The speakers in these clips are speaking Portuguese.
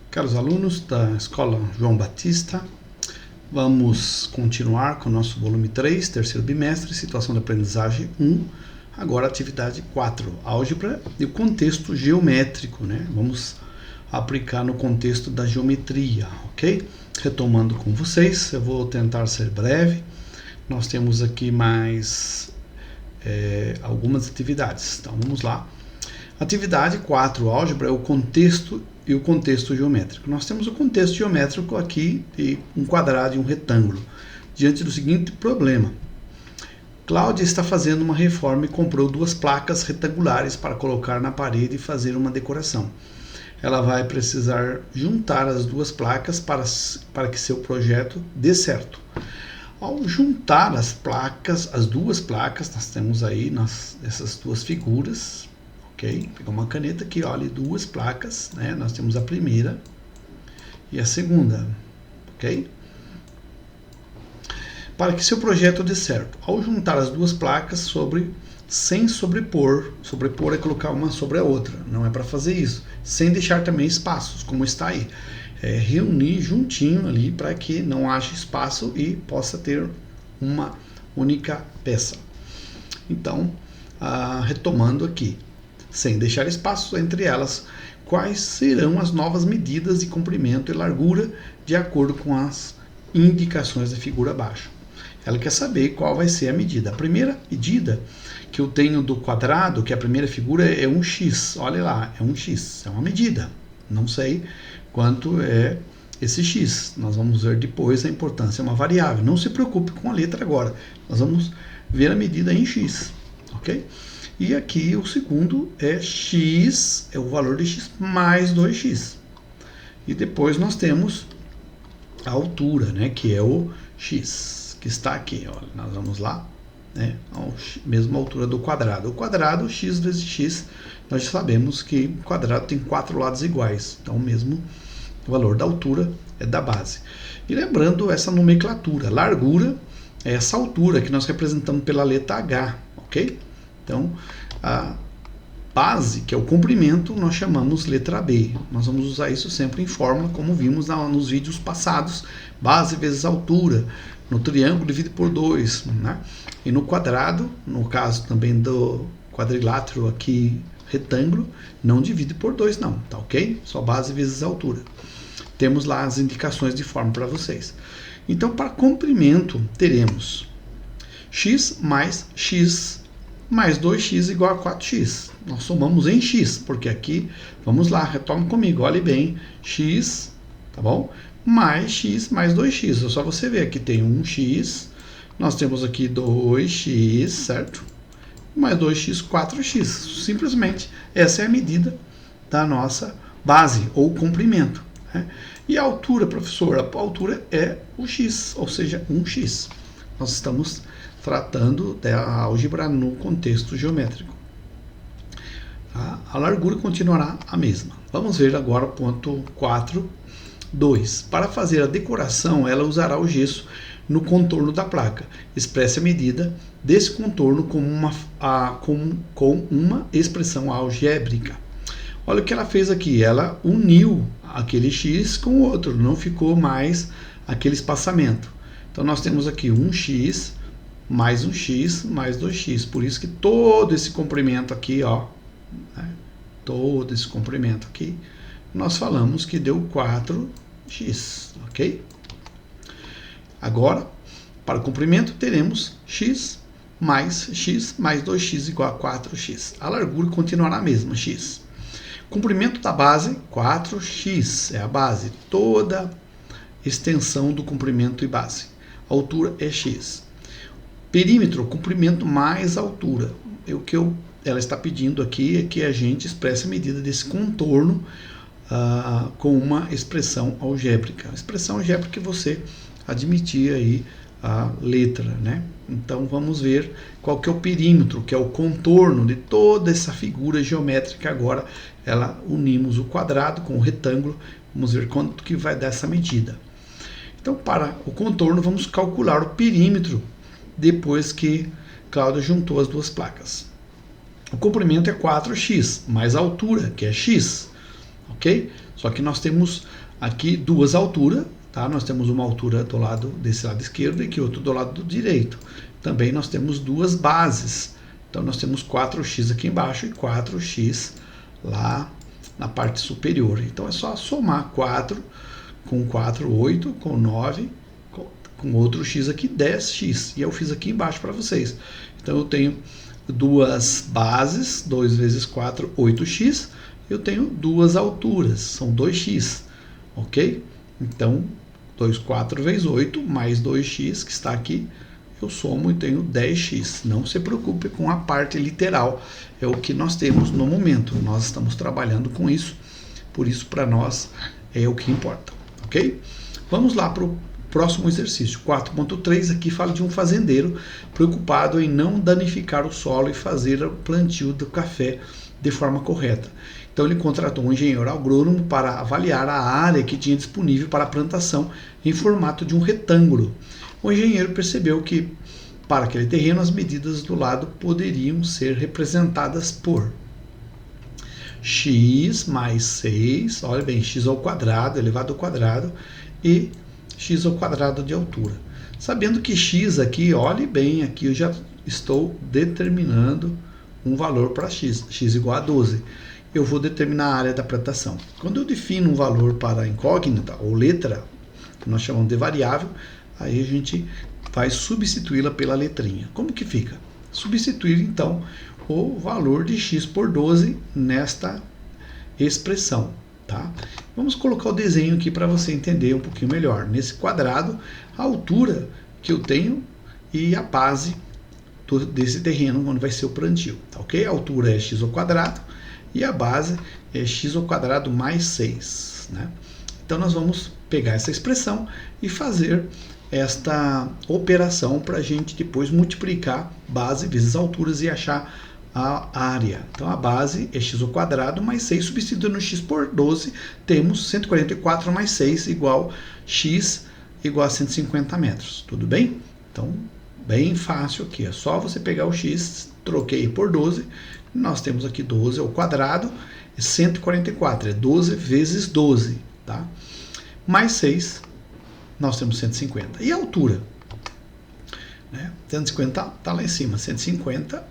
Caros alunos da Escola João Batista, vamos continuar com o nosso volume 3, terceiro bimestre, situação de aprendizagem 1, agora atividade 4, álgebra e o contexto geométrico, né? Vamos aplicar no contexto da geometria, ok? Retomando com vocês, eu vou tentar ser breve, nós temos aqui mais algumas atividades, então vamos lá. Atividade 4, álgebra, é o contexto e o contexto geométrico. Nós temos o contexto geométrico aqui de um quadrado e um retângulo, diante do seguinte problema. Cláudia está fazendo uma reforma e comprou duas placas retangulares para colocar na parede e fazer uma decoração. Ela vai precisar juntar as duas placas para que seu projeto dê certo. Ao juntar as duas placas, nós temos aí essas duas figuras, ok? Pegar uma caneta aqui, olha, duas placas, né? Nós temos a primeira e a segunda, ok? Para que seu projeto dê certo, ao juntar as duas placas sem sobrepor é colocar uma sobre a outra, não é para fazer isso, sem deixar também espaços, como está aí. Reunir juntinho ali para que não haja espaço e possa ter uma única peça. Então, retomando aqui, sem deixar espaços entre elas, quais serão as novas medidas de comprimento e largura de acordo com as indicações da figura abaixo. Ela quer saber qual vai ser a medida. A primeira medida que eu tenho do quadrado, que é a primeira figura, é um x. Olha lá, é um x, é uma medida. Não sei quanto é esse x. Nós vamos ver depois a importância, é uma variável. Não se preocupe com a letra agora. Nós vamos ver a medida em x, ok? E aqui o segundo é x, é o valor de x mais 2x. E depois nós temos a altura, né, que é o x, que está aqui. Olha, nós vamos lá, né, a mesma altura do quadrado. O quadrado, x vezes x, nós já sabemos que o quadrado tem 4 lados iguais. Então o mesmo valor da altura é da base. E lembrando essa nomenclatura, largura é essa altura que nós representamos pela letra H, ok? Então, a base, que é o comprimento, nós chamamos letra B. Nós vamos usar isso sempre em fórmula, como vimos nos vídeos passados. Base vezes altura. No triângulo, divide por 2. Né? E no quadrado, no caso também do quadrilátero aqui, retângulo, não divide por 2 não, tá ok? Só base vezes altura. Temos lá as indicações de forma para vocês. Então, para comprimento, teremos x mais 2x igual a 4x. Nós somamos em x, porque aqui, vamos lá, retome comigo, olhe bem, x, tá bom? Mais x mais 2x. É só você ver, aqui tem 1x, nós temos aqui 2x, certo? Mais 2x, 4x. Simplesmente, essa é a medida da nossa base, ou comprimento. Né? E a altura, professor? A altura é o x, ou seja, 1x. Nós estamos tratando da álgebra no contexto geométrico. A largura continuará a mesma. Vamos ver agora o ponto 4.2. Para fazer a decoração, ela usará o gesso no contorno da placa. Expresse a medida desse contorno com uma expressão algébrica. Olha o que ela fez aqui. Ela uniu aquele x com o outro. Não ficou mais aquele espaçamento. Então, nós temos aqui 1x mais 1x mais 2x. Por isso que todo esse comprimento aqui, ó, né, todo esse comprimento aqui, nós falamos que deu 4x, ok? Agora, para o comprimento, teremos x mais 2x igual a 4x. A largura continuará a mesma, x. Comprimento da base, 4x, é a base, toda extensão do comprimento e base. A altura é x. Perímetro, comprimento mais altura. O que ela está pedindo aqui é que a gente expresse a medida desse contorno com uma expressão algébrica. A expressão algébrica que você admitir aí a letra, né? Então vamos ver qual que é o perímetro, que é o contorno de toda essa figura geométrica. Agora ela unimos o quadrado com o retângulo. Vamos ver quanto que vai dar essa medida. Então, para o contorno, vamos calcular o perímetro depois que Cláudia juntou as duas placas. O comprimento é 4x, mais a altura, que é x, ok? Só que nós temos aqui duas alturas, tá? Nós temos uma altura do lado desse lado esquerdo e aqui outro do lado direito. Também nós temos duas bases. Então nós temos 4x aqui embaixo e 4x lá na parte superior. Então é só somar 4 com 4, 8, com 9, com outro x aqui, 10x. E eu fiz aqui embaixo para vocês. Então eu tenho duas bases, 2 vezes 4, 8x. Eu tenho duas alturas, são 2x, ok? Então, 2, 4 vezes 8, mais 2x, que está aqui, eu somo e tenho 10x. Não se preocupe com a parte literal, é o que nós temos no momento. Nós estamos trabalhando com isso, por isso para nós é o que importa, ok? Vamos lá para o próximo exercício, 4.3, aqui fala de um fazendeiro preocupado em não danificar o solo e fazer o plantio do café de forma correta. Então ele contratou um engenheiro agrônomo para avaliar a área que tinha disponível para a plantação em formato de um retângulo. O engenheiro percebeu que, para aquele terreno, as medidas do lado poderiam ser representadas por x mais 6, olha bem, x ao quadrado, elevado ao quadrado, e x ao quadrado de altura. Sabendo que x aqui, olhe bem, aqui eu já estou determinando um valor para x igual a 12. Eu vou determinar a área da plantação. Quando eu defino um valor para incógnita ou letra, que nós chamamos de variável, aí a gente vai substituí-la pela letrinha. Como que fica? Substituir então o valor de x por 12 nesta expressão, tá? Vamos colocar o desenho aqui para você entender um pouquinho melhor. Nesse quadrado, a altura que eu tenho e a base desse terreno onde vai ser o plantio, tá ok? A altura é x ao quadrado e a base é x ao quadrado mais 6, né? Então nós vamos pegar essa expressão e fazer esta operação para a gente depois multiplicar base vezes alturas e achar a área. Então a base é x ao quadrado mais 6, substituindo x por 12, temos 144 mais 6 igual x igual a 150 metros, tudo bem? Então, bem fácil aqui, é só você pegar o x, troquei por 12, nós temos aqui 12 ao quadrado, 144, é 12 vezes 12, tá? Mais 6, nós temos 150. E a altura? Né? 150 está lá em cima, 150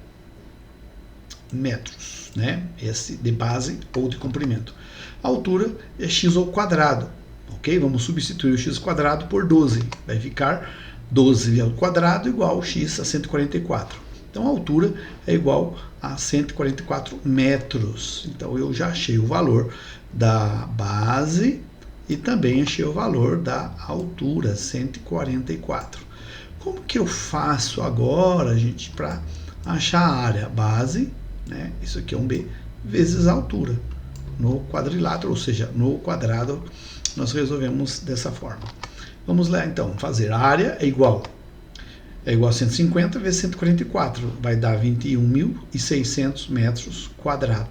metros, né? Esse de base ou de comprimento. A altura é x ao quadrado, ok? Vamos substituir o x quadrado por 12, vai ficar 12 ao quadrado igual x a 144. Então a altura é igual a 144 metros. Então eu já achei o valor da base e também achei o valor da altura, 144. Como que eu faço agora, gente, para achar a área? Base, né? Isso aqui é um B, vezes a altura. No quadrilátero, ou seja, no quadrado, nós resolvemos dessa forma. Vamos lá então, fazer a área é igual a 150 vezes 144, vai dar 21.600 metros quadrados.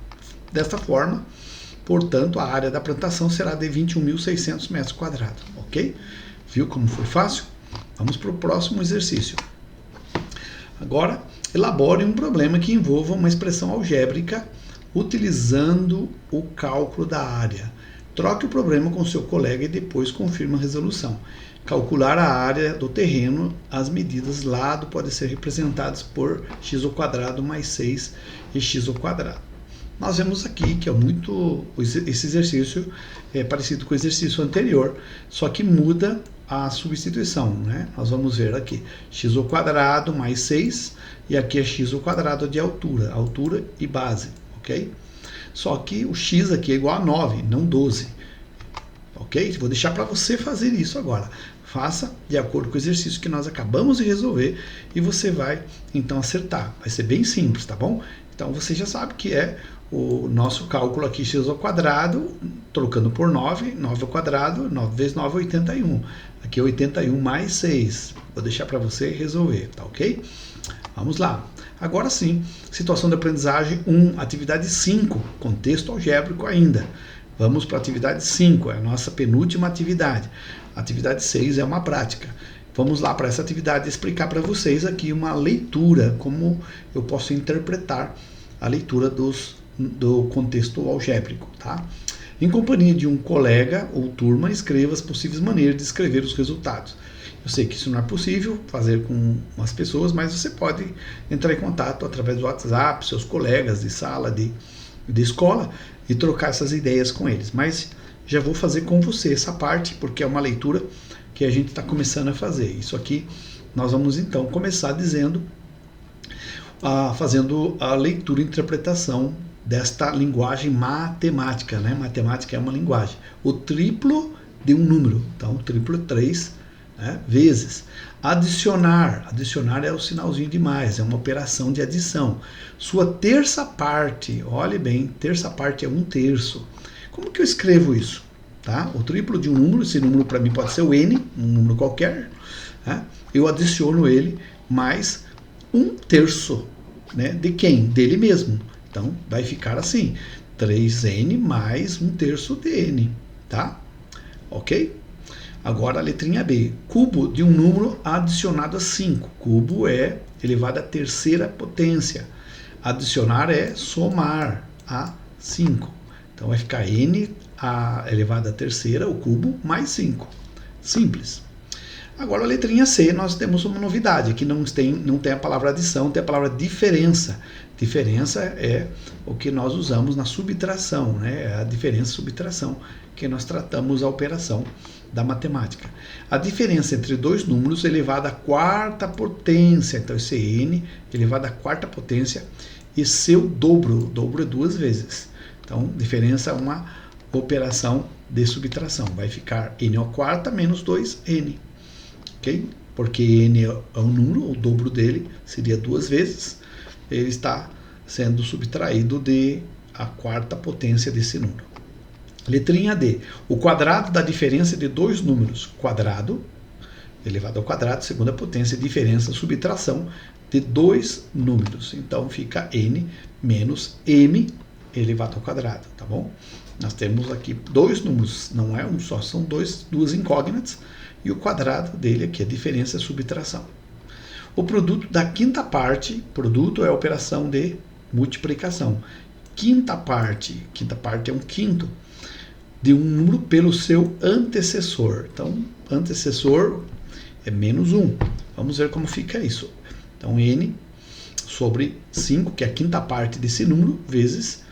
Desta forma, portanto, a área da plantação será de 21.600 metros quadrados, ok? Viu como foi fácil? Vamos para o próximo exercício. Agora, elabore um problema que envolva uma expressão algébrica utilizando o cálculo da área. Troque o problema com seu colega e depois confirme a resolução. Calcular a área do terreno, as medidas lado podem ser representadas por x ao quadrado mais 6 e x ao quadrado. Nós vemos aqui que esse exercício é parecido com o exercício anterior, só que muda a substituição, né? Nós vamos ver aqui x ao quadrado mais 6 e aqui é x ao quadrado de altura e base, ok? Só que o x aqui é igual a 9, não 12, ok? Vou deixar para você fazer isso agora. Faça de acordo com o exercício que nós acabamos de resolver e você vai então acertar. Vai ser bem simples, tá bom? Então você já sabe que é o nosso cálculo aqui, x ao quadrado, trocando por 9, 9 ao quadrado, 9 vezes 9 é 81. Aqui é 81 mais 6. Vou deixar para você resolver, tá ok? Vamos lá. Agora sim, situação de aprendizagem 1, atividade 5, contexto algébrico ainda. Vamos para a atividade 5, é a nossa penúltima atividade. A atividade 6 é uma prática. Vamos lá para essa atividade explicar para vocês aqui uma leitura, como eu posso interpretar a leitura do contexto algébrico, tá? Em companhia de um colega ou turma, escreva as possíveis maneiras de escrever os resultados. Eu sei que isso não é possível fazer com as pessoas, mas você pode entrar em contato através do WhatsApp, seus colegas de sala, de escola, e trocar essas ideias com eles. Mas já vou fazer com você essa parte, porque é uma leitura que a gente está começando a fazer. Isso aqui nós vamos então começar dizendo, fazendo a leitura e interpretação desta linguagem matemática, né? Matemática é uma linguagem. O triplo de um número, então o triplo é 3, né, vezes. Adicionar é o sinalzinho de mais, é uma operação de adição. Sua terça parte, olhe bem, terça parte é 1/3. Como que eu escrevo isso? Tá? O triplo de um número, esse número para mim pode ser o n, um número qualquer, né? Eu adiciono ele mais 1/3, né? De quem? Dele mesmo. Então vai ficar assim, 3n mais 1/3 de n, tá? Ok? Agora a letrinha B, cubo de um número adicionado a 5. Cubo é elevado à terceira potência. Adicionar é somar a 5. Então vai ficar n elevado à terceira, o cubo, mais 5. Simples. Agora a letrinha C, nós temos uma novidade. Aqui não tem a palavra adição, tem a palavra diferença. Diferença é o que nós usamos na subtração, né? É a diferença e subtração que nós tratamos a operação da matemática. A diferença entre dois números elevado à quarta potência. Então esse n elevado à quarta potência e seu dobro. O dobro é 2 vezes. Então diferença é uma operação de subtração. Vai ficar n ao quarta menos 2n. Okay? Porque n é um número, o dobro dele seria 2 vezes. Ele está sendo subtraído de a quarta potência desse número. Letrinha D. O quadrado da diferença de dois números. Quadrado, elevado ao quadrado, segunda potência, diferença, subtração de dois números. Então fica n menos m elevado ao quadrado, tá bom? Nós temos aqui dois números, não é um só, são duas incógnitas, e o quadrado dele aqui, a diferença é subtração. O produto da quinta parte, produto é a operação de multiplicação. Quinta parte é um quinto de um número pelo seu antecessor. Então, antecessor é menos 1. Vamos ver como fica isso. Então, n sobre 5, que é a quinta parte desse número, vezes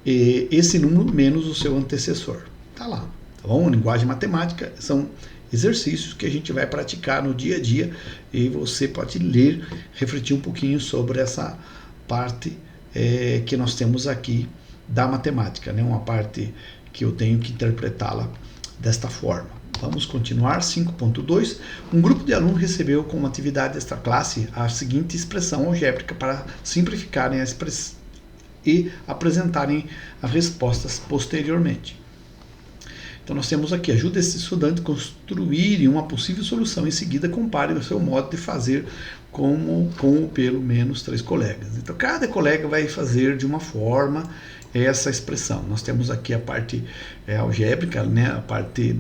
esse número menos o seu antecessor. Tá lá, tá bom? Linguagem matemática são exercícios que a gente vai praticar no dia a dia e você pode ler, refletir um pouquinho sobre essa parte que nós temos aqui da matemática, né? Uma parte que eu tenho que interpretá-la desta forma. Vamos continuar. 5.2. Um grupo de alunos recebeu como atividade desta classe a seguinte expressão algébrica para simplificarem a expressão e apresentarem as respostas posteriormente. Então nós temos aqui, ajuda esse estudante a construírem uma possível solução, em seguida compare o seu modo de fazer com ou pelo menos 3 colegas. Então cada colega vai fazer de uma forma essa expressão. Nós temos aqui a parte algébrica, né, a parte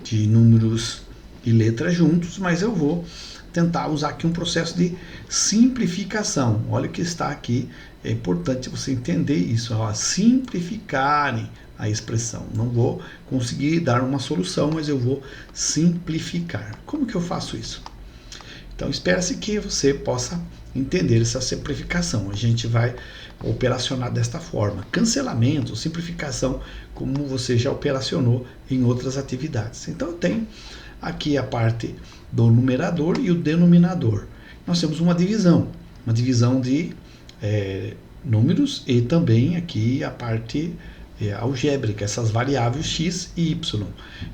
de números e letras juntos, mas eu vou tentar usar aqui um processo de simplificação. Olha o que está aqui, é importante você entender isso, simplificarem a expressão. Não vou conseguir dar uma solução, mas eu vou simplificar. Como que eu faço isso? Então, espera-se que você possa entender essa simplificação. A gente vai operacionar desta forma. Cancelamento, simplificação, como você já operacionou em outras atividades. Então, eu tenho aqui a parte do numerador e o denominador. Nós temos uma divisão de números e também aqui a parte algébrica, essas variáveis x e y.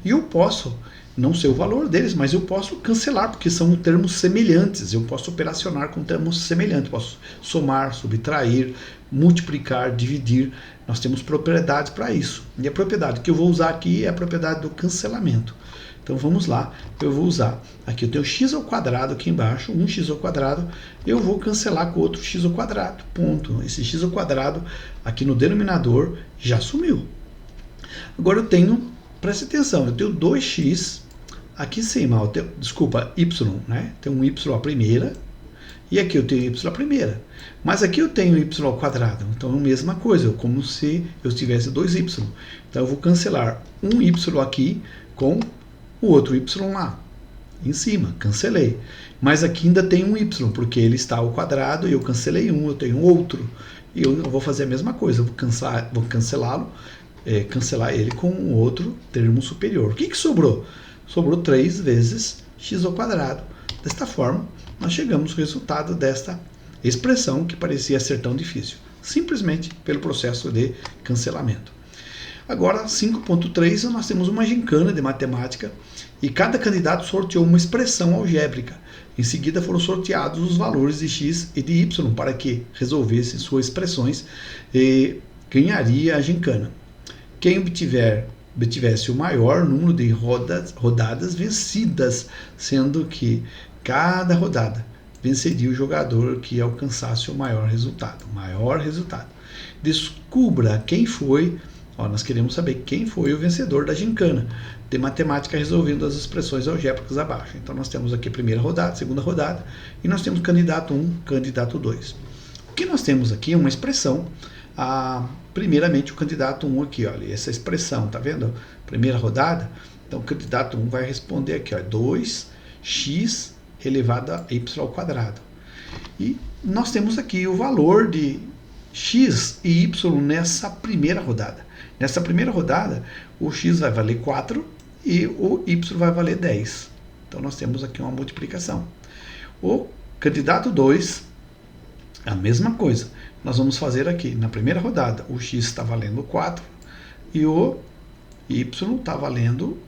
E eu posso, não sei o valor deles, mas eu posso cancelar, porque são termos semelhantes. Eu posso operacionar com termos semelhantes. Posso somar, subtrair, multiplicar, dividir. Nós temos propriedades para isso. E a propriedade que eu vou usar aqui é a propriedade do cancelamento. Então vamos lá, eu vou usar, aqui eu tenho x ao quadrado aqui embaixo, 1x ao quadrado, eu vou cancelar com outro x ao quadrado, ponto. Esse x ao quadrado aqui no denominador já sumiu. Agora eu tenho, preste atenção, eu tenho 2x aqui em cima, desculpa, y, né? Tem um y a primeira E aqui eu tenho y à primeira. Mas aqui eu tenho y ao quadrado. Então é a mesma coisa, como se eu tivesse 2y. Então eu vou cancelar um y aqui com o outro y lá em cima. Cancelei. Mas aqui ainda tem um y, porque ele está ao quadrado e eu cancelei um, eu tenho outro. E eu vou fazer a mesma coisa, eu vou cancelar ele com um outro termo superior. O que sobrou? Sobrou 3 vezes x ao quadrado. Desta forma, nós chegamos ao resultado desta expressão que parecia ser tão difícil, simplesmente pelo processo de cancelamento. Agora, 5.3, nós temos uma gincana de matemática e cada candidato sorteou uma expressão algébrica. Em seguida foram sorteados os valores de x e de y para que resolvessem suas expressões e ganharia a gincana. Quem obtivesse o maior número de rodadas vencidas, sendo que cada rodada venceria o jogador que alcançasse o maior resultado. Descubra quem foi, nós queremos saber quem foi o vencedor da gincana de matemática resolvendo as expressões algébricas abaixo. Então nós temos aqui a primeira rodada, segunda rodada, e nós temos candidato 1, candidato 2. O que nós temos aqui é uma expressão, primeiramente o candidato 1 aqui, olha, essa expressão, tá vendo? Primeira rodada, então o candidato 1 vai responder aqui, ó, 2x elevado a y ao quadrado. E nós temos aqui o valor de x e y nessa primeira rodada. Nessa primeira rodada, o x vai valer 4 e o y vai valer 10. Então nós temos aqui uma multiplicação. O candidato 2, a mesma coisa. Nós vamos fazer aqui, na primeira rodada, o x está valendo 4 e o y está valendo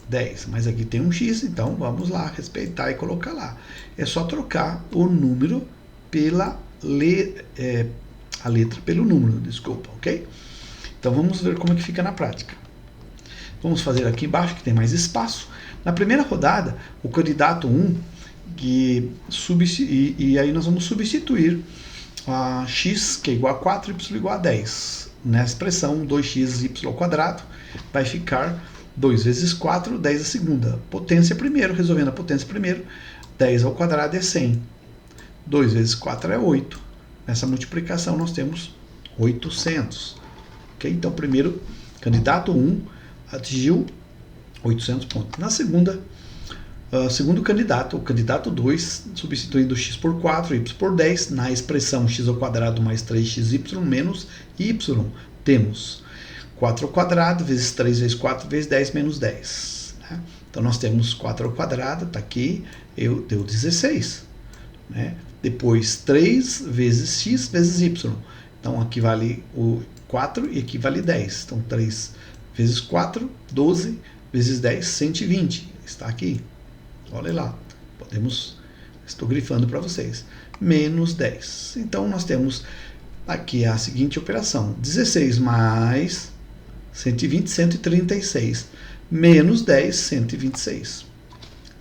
10. Mas aqui tem um x, então vamos lá, respeitar e colocar lá. É só trocar o número pela a letra pelo número, desculpa, ok? Então vamos ver como é que fica na prática. Vamos fazer aqui embaixo, que tem mais espaço. Na primeira rodada, o candidato 1, e aí nós vamos substituir a x, que é igual a 4, y igual a 10. Na expressão 2xy ao quadrado, vai ficar 2 vezes 4, 10 a segunda. Potência primeiro, resolvendo a potência primeiro, 10 ao quadrado é 100. 2 vezes 4 é 8. Nessa multiplicação nós temos 800. Okay? Então, primeiro, candidato 1 atingiu 800 pontos. Na segunda, segundo candidato, o candidato 2, substituindo x por 4, y por 10, na expressão x ao quadrado mais 3xy menos y, temos 4 ao quadrado vezes 3 vezes 4 vezes 10 menos 10. Né? Então, nós temos 4 ao quadrado, está aqui, deu 16. Né? Depois, 3 vezes x vezes y. Então, aqui vale o 4 e aqui vale 10. Então, 3 vezes 4, 12 vezes 10, 120. Está aqui. Olha lá. Estou grifando para vocês. Menos 10. Então, nós temos aqui a seguinte operação. 16 mais 120, 136. Menos 10, 126.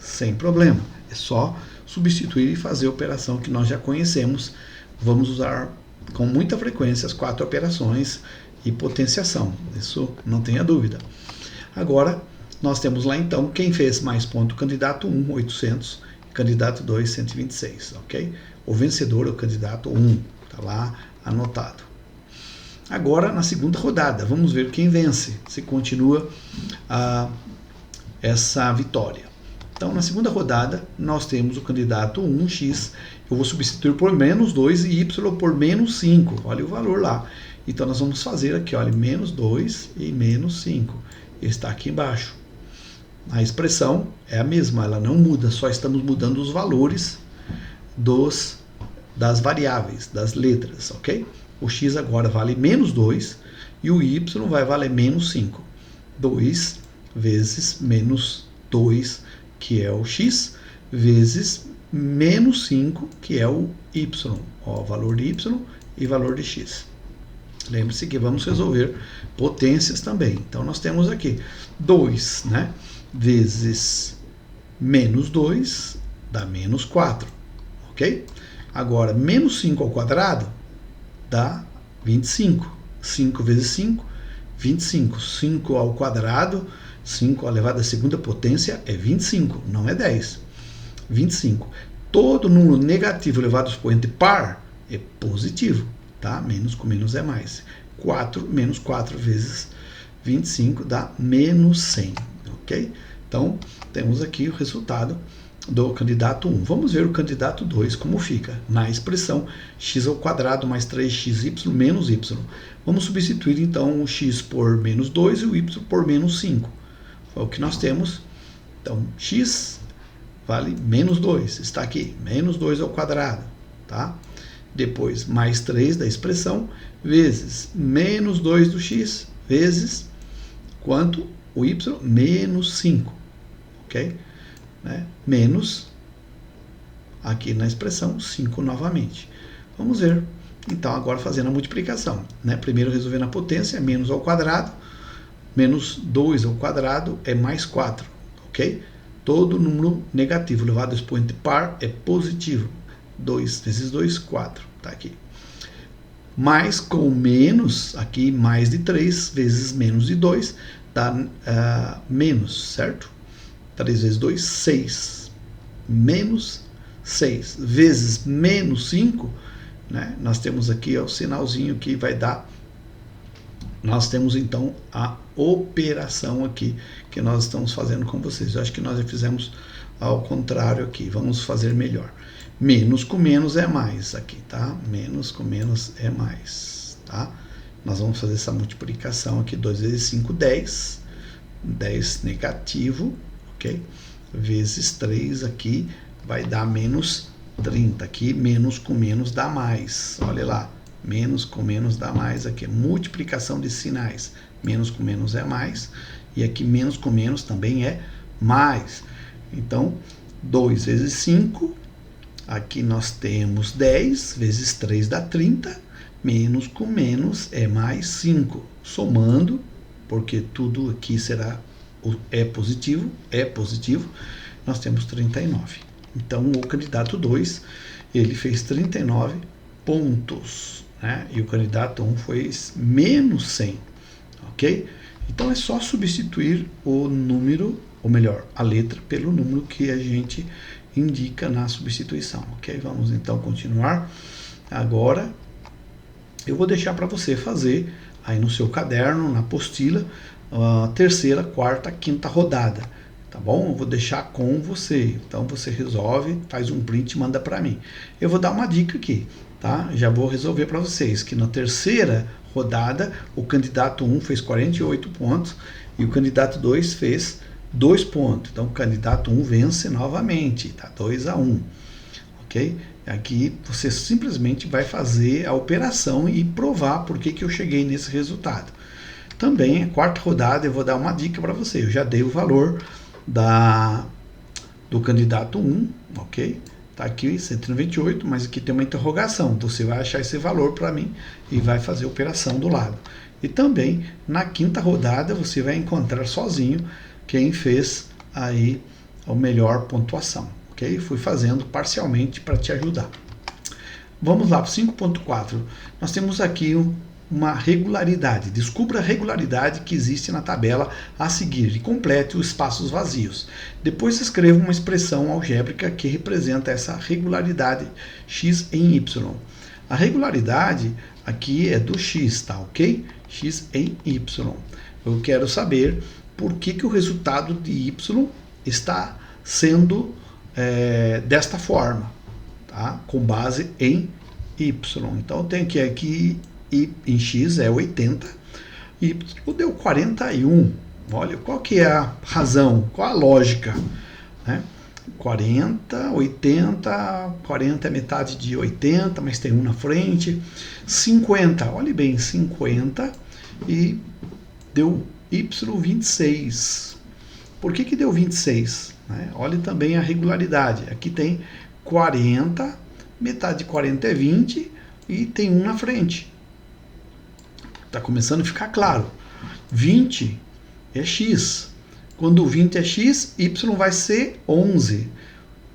Sem problema. É só substituir e fazer a operação que nós já conhecemos. Vamos usar com muita frequência as 4 operações e potenciação. Isso não tenha dúvida. Agora, nós temos lá então quem fez mais ponto. Candidato 1, 800. Candidato 2, 126. Ok? O vencedor é o candidato 1. Está lá anotado. Agora, na segunda rodada, vamos ver quem vence. Se continua essa vitória. Então, na segunda rodada, nós temos o candidato 1x, eu vou substituir por menos 2 e y por menos 5. Olha o valor lá. Então, nós vamos fazer aqui, olha, menos 2 e menos 5. Está aqui embaixo. A expressão é a mesma, ela não muda, só estamos mudando os valores das variáveis, das letras, ok? O x agora vale menos 2 e o y vai valer menos 5. 2 vezes menos 2, que é o x, vezes menos 5, que é o y. Ó, valor de y e valor de x. Lembre-se que vamos resolver potências também. Então, nós temos aqui 2, né, vezes menos 2 dá menos 4. Ok? Agora, menos 5 ao quadrado dá 25. 5 vezes 5, 25. 5 ao quadrado, 5 elevado à segunda potência é 25, não é 10. 25. Todo número negativo elevado ao expoente par é positivo, tá? Menos com menos é mais. 4 menos 4 vezes 25 dá menos 100, ok? Então, temos aqui o resultado do candidato 1. Vamos ver o candidato 2 como fica. Na expressão x ao quadrado mais 3xy menos y. Vamos substituir então o x por menos 2 e o y por menos 5. Foi o que nós temos. Então, x vale menos 2. Está aqui, menos 2 ao quadrado. Tá? Depois, mais 3 da expressão, vezes menos 2 do x, vezes quanto? O y, menos 5. Ok? Né? Menos, aqui na expressão, 5 novamente. Vamos ver. Então, agora fazendo a multiplicação. Né? Primeiro resolvendo a potência, menos ao quadrado, menos 2 ao quadrado é mais 4. Ok? Todo número negativo elevado ao expoente par é positivo. 2 vezes 2, 4. Está aqui. Mais com menos, aqui mais de 3 vezes menos de 2, dá menos, certo? 3 vezes 2, 6. Menos 6 vezes menos 5, né? Nós temos aqui o sinalzinho que vai dar. Nós temos então a operação aqui que nós estamos fazendo com vocês. Eu acho que nós já fizemos ao contrário aqui. Vamos fazer melhor. Menos com menos é mais aqui, tá? Menos com menos é mais, tá? Nós vamos fazer essa multiplicação aqui. 2 vezes 5, 10. 10 negativo, ok? Vezes 3 aqui vai dar menos 30. Aqui, menos com menos dá mais. Olha lá. Menos com menos dá mais aqui. Multiplicação de sinais. Menos com menos é mais. E aqui, menos com menos também é mais. Então, 2 vezes 5. Aqui nós temos 10 vezes 3 dá 30, menos com menos é mais 5. Somando, porque tudo aqui é positivo, nós temos 39. Então, o candidato 2, ele fez 39 pontos, né? E o candidato 1 fez menos 100, ok? Então, é só substituir o número, ou melhor, a letra, pelo número que a gente indica na substituição, ok? Vamos então continuar. Agora eu vou deixar para você fazer aí no seu caderno, na apostila, a terceira, quarta, quinta rodada, tá bom? Eu vou deixar com você, então você resolve, faz um print e manda para mim. Eu vou dar uma dica aqui, tá? Já vou resolver para vocês que na terceira rodada o candidato 1 fez 48 pontos e o candidato 2 fez 2 pontos. Então, o candidato 1 vence novamente, tá? 2-1, ok? Aqui você simplesmente vai fazer a operação e provar por que eu cheguei nesse resultado. Também, a quarta rodada, eu vou dar uma dica para você. Eu já dei o valor do candidato 1, ok? Tá aqui 198, mas aqui tem uma interrogação. Você vai achar esse valor para mim e vai fazer a operação do lado. E também, na quinta rodada, você vai encontrar sozinho quem fez aí a melhor pontuação, ok? Fui fazendo parcialmente para te ajudar. Vamos lá para 5.4. Nós temos aqui uma regularidade. Descubra a regularidade que existe na tabela a seguir e complete os espaços vazios. Depois escreva uma expressão algébrica que representa essa regularidade x em y. A regularidade aqui é do x, tá, ok? X em y. Eu quero saber por que o resultado de y está sendo desta forma, tá? Com base em y. Então, eu tenho que aqui em x é 80, y deu 41. Olha, qual que é a razão, qual a lógica, né? 40, 80, 40 é metade de 80, mas tem um na frente. 50, olhe bem, 50 e deu y 26. Por que deu 26? Né? Olhe também a regularidade. Aqui tem 40, metade de 40 é 20 e tem um na frente. Está começando a ficar claro. 20 é x. Quando 20 é x, y vai ser 11.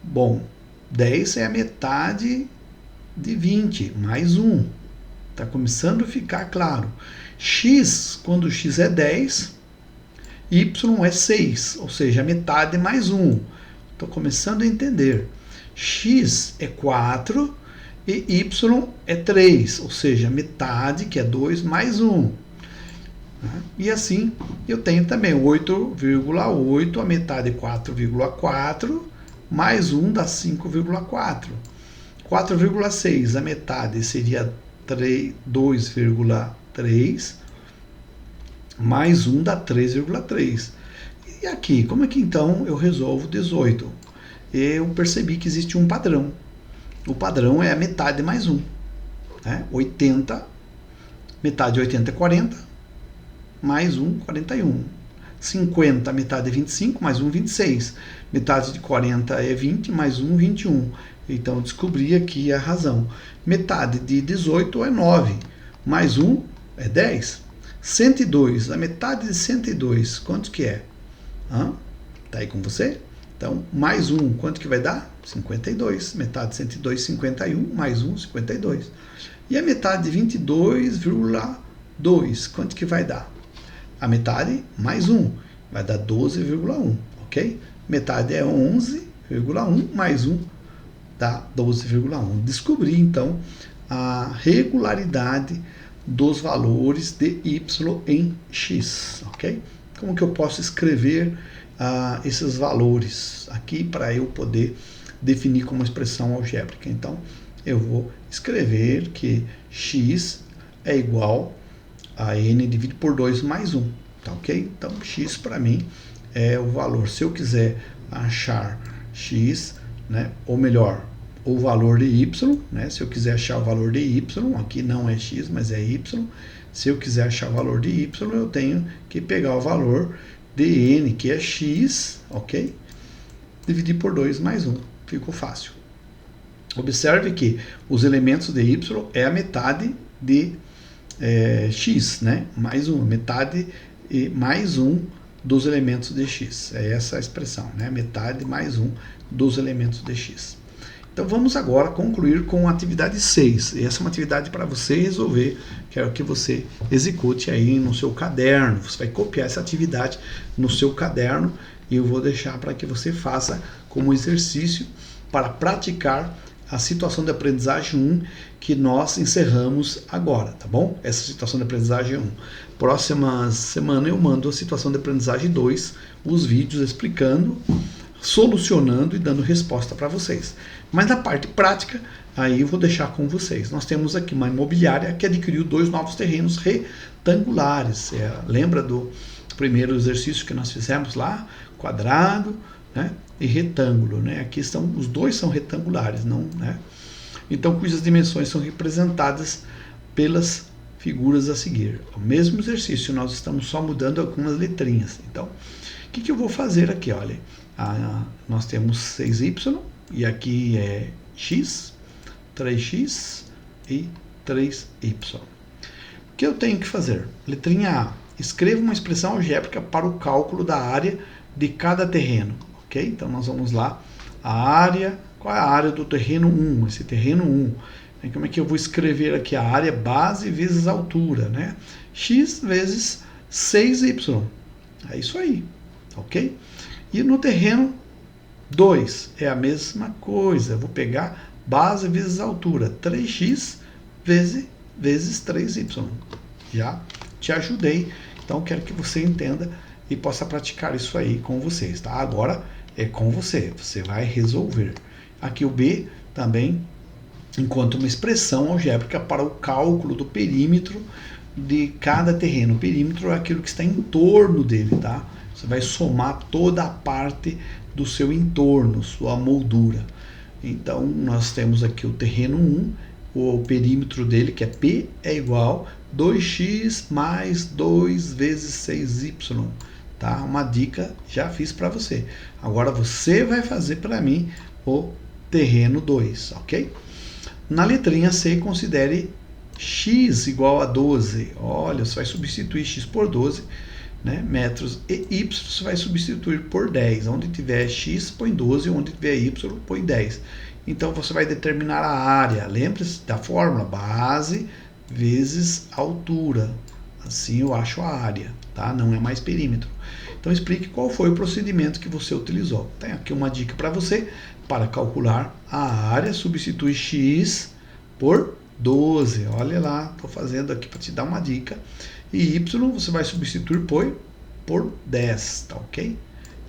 Bom, 10 é a metade de 20, mais 1. Está começando a ficar claro. X, quando x é 10, y é 6, ou seja, a metade mais 1. Estou começando a entender. x é 4 e y é 3, ou seja, metade, que é 2, mais 1. E assim eu tenho também 8,8, a metade é 4,4, mais 1 dá 5,4. 4,6, a metade seria 2,3, mais 1 dá 3,3. E aqui, como é que então eu resolvo 18? Eu percebi que existe um padrão. O padrão é a metade mais 1. 80, metade de 80 é 40, mais 1, 41. 50, metade é 25, mais 1, 26. Metade de 40 é 20, mais 1, 21. Então, eu descobri aqui a razão. Metade de 18 é 9, mais 1 é 10. 102, a metade de 102, quanto que é? Tá aí com você? Então, mais 1, quanto que vai dar? 52. Metade de 102, 51, mais 1, 52. E a metade de 22,2, quanto que vai dar? A metade mais 1, vai dar 12,1, ok? Metade é 11,1, mais 1 dá 12,1. Descobri, então, a regularidade dos valores de y em x, ok? Como que eu posso escrever esses valores aqui para eu poder definir como expressão algébrica? Então, eu vou escrever que x é igual a n dividido por 2 mais 1, tá ok? Então, x para mim é o valor. Se eu quiser achar x, né, ou melhor, o valor de y, né, se eu quiser achar o valor de y, aqui não é x, mas é y, se eu quiser achar o valor de y, eu tenho que pegar o valor de n, que é x, ok? Dividir por 2 mais 1, ficou fácil. Observe que os elementos de y é a metade de x, né? Mais 1, metade e mais 1 dos elementos de x. É essa a expressão, né? Metade mais 1 dos elementos de x. Então vamos agora concluir com a atividade 6. E essa é uma atividade para você resolver, quero que você execute aí no seu caderno. Você vai copiar essa atividade no seu caderno e eu vou deixar para que você faça como exercício para praticar a situação de aprendizagem 1 que nós encerramos agora, tá bom? Essa situação de aprendizagem 1. Próxima semana eu mando a situação de aprendizagem 2, os vídeos explicando, solucionando e dando resposta para vocês. Mas na parte prática, aí eu vou deixar com vocês. Nós temos aqui uma imobiliária que adquiriu 2 novos terrenos retangulares. Lembra do primeiro exercício que nós fizemos lá? Quadrado, né? E retângulo, né? Aqui os dois são retangulares, não, né? Então, cujas dimensões são representadas pelas figuras a seguir. O mesmo exercício, nós estamos só mudando algumas letrinhas. Então, o que eu vou fazer aqui? Olha, nós temos 6y, e aqui é x, 3x e 3y. O que eu tenho que fazer? Letrinha A. Escreva uma expressão algébrica para o cálculo da área de cada terreno. Ok? Então, nós vamos lá. A área, qual é a área do terreno 1? Esse terreno 1. Como é que eu vou escrever aqui? A área base vezes a altura, né? X vezes 6y. É isso aí. Ok? E no terreno 2 é a mesma coisa. Eu vou pegar base vezes a altura. 3x vezes 3y. Já te ajudei. Então, quero que você entenda e possa praticar isso aí com vocês, tá? Agora é com você. Você vai resolver. Aqui o B também encontra uma expressão algébrica para o cálculo do perímetro de cada terreno. O perímetro é aquilo que está em torno dele, tá? Você vai somar toda a parte do seu entorno, sua moldura. Então, nós temos aqui o terreno 1, o perímetro dele, que é P, é igual 2x mais 2 vezes 6y. Tá? Uma dica já fiz para você. Agora você vai fazer para mim o terreno 2, ok? Na letrinha C, considere x igual a 12. Olha, você vai substituir x por 12, né, metros, e y você vai substituir por 10. Onde tiver x, põe 12, onde tiver y, põe 10. Então, você vai determinar a área. Lembre-se da fórmula, base vezes altura. Assim eu acho a área, tá? Não é mais perímetro. Então explique qual foi o procedimento que você utilizou. Tem aqui uma dica para você. Para calcular a área, substitui x por 12. Olha lá, estou fazendo aqui para te dar uma dica. E y você vai substituir por 10, tá ok?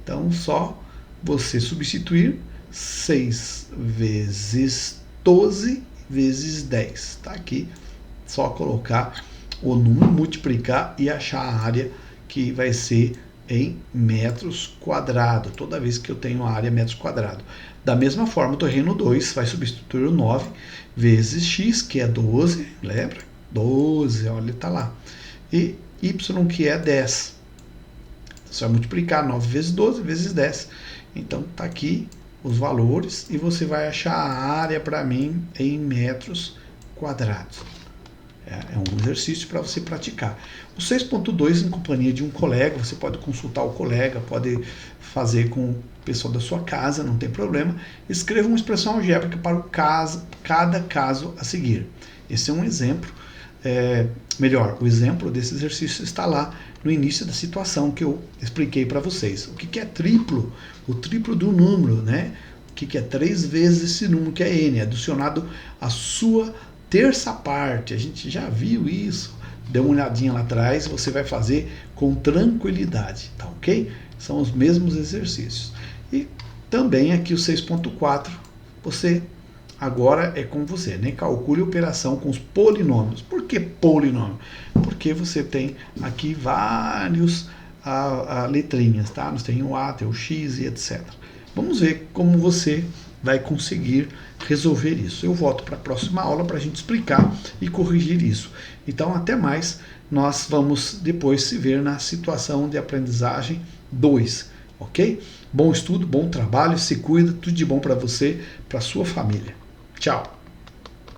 Então, só você substituir 6 vezes 12 vezes 10. Tá aqui, só colocar o número, multiplicar e achar a área que vai ser em metros quadrados. Toda vez que eu tenho a área metros quadrados. Da mesma forma, o terreno 2 vai substituir o 9 vezes x, que é 12, lembra? 12, olha, está lá. E y, que é 10. Você vai multiplicar 9 vezes 12 vezes 10. Então, está aqui os valores e você vai achar a área para mim em metros quadrados. É um exercício para você praticar. O 6.2, em companhia de um colega, você pode consultar o colega, pode fazer com o pessoal da sua casa, não tem problema. Escreva uma expressão algébrica para o caso, cada caso a seguir. Esse é um exemplo. Melhor, o exemplo desse exercício está lá no início da situação que eu expliquei para vocês. O que é triplo? O triplo do número, né? O que é 3 vezes esse número que é n, adicionado à sua terça parte. A gente já viu isso. Dê uma olhadinha lá atrás, você vai fazer com tranquilidade, tá ok? São os mesmos exercícios. E também aqui o 6.4, você agora é com você, né? Calcule a operação com os polinômios. Por que polinômio? Porque você tem aqui vários letrinhas, tá? Nós tem o A, tem o X e etc. Vamos ver como você vai conseguir resolver isso. Eu volto para a próxima aula para a gente explicar e corrigir isso. Então, até mais. Nós vamos depois se ver na situação de aprendizagem 2, ok? Bom estudo, bom trabalho, se cuida, tudo de bom para você, para sua família. Tchau!